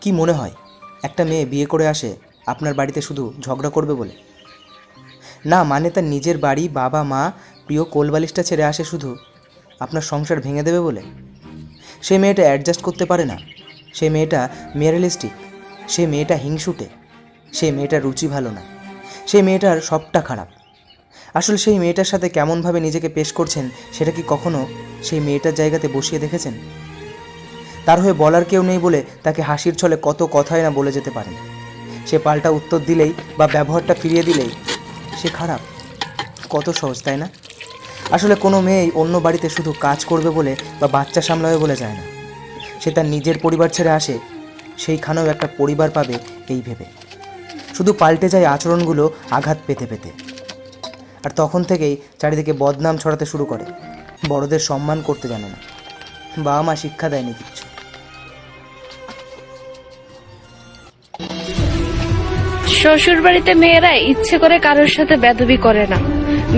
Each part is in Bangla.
কি মনে হয় একটা মেয়ে বিয়ে করে আসে আপনার বাড়িতে শুধু ঝগড়া করবে বলে? না, মানে তার নিজের বাড়ি, বাবা মা, প্রিয় কোলবালিশটা ছেড়ে আসে শুধু আপনার সংসার ভেঙে দেবে বলে? সেই মেয়েটা অ্যাডজাস্ট করতে পারে না, সেই মেয়েটা ম্যাটেরিয়ালিস্টিক, সেই মেয়েটা হিংসুটে, সেই মেয়েটার রুচি ভালো না, সেই মেয়েটার সবটা খারাপ। আসলে সেই মেয়েটার সাথে কেমনভাবে নিজেকে পেশ করছেন সেটা কি কখনো সেই মেয়েটার জায়গাতে বসিয়ে দেখেছেন? তার হয়ে বলার কেউ নেই বলে তাকে হাসির ছলে কত কথাই না বলে যেতে পারেন। সে পাল্টা উত্তর দিলেই বা ব্যবহারটা ফিরিয়ে দিলেই সে খারাপ। কত সহজ, তাই না? আসলে কোনো মেয়েই অন্য বাড়িতে শুধু কাজ করবে বলে বা বাচ্চা সামলাবে বলে যায় না। সে তার নিজের পরিবার ছেড়ে আসে সেইখানেও একটা পরিবার পাবে এই ভেবে। শুধু পাল্টে যায় আচরণগুলো আঘাত পেতে পেতে। আর তখন থেকেই চারিদিকে বদনাম ছড়াতে শুরু করে। বড়দের সম্মান করতে জানে না, বাবা মা শিক্ষা দেয়নি কিচ্ছু। শ্বশুর বাড়িতে মেয়েরা ইচ্ছে করে কারোর সাথে বেদবি করে না,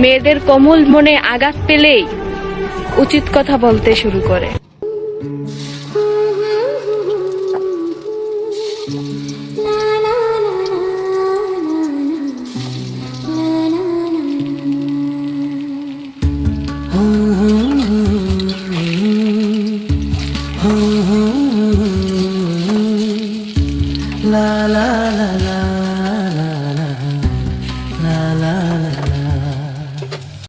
মেয়েদের কোমল মনে আঘাত পেলেই উচিত কথা বলতে শুরু করে। la la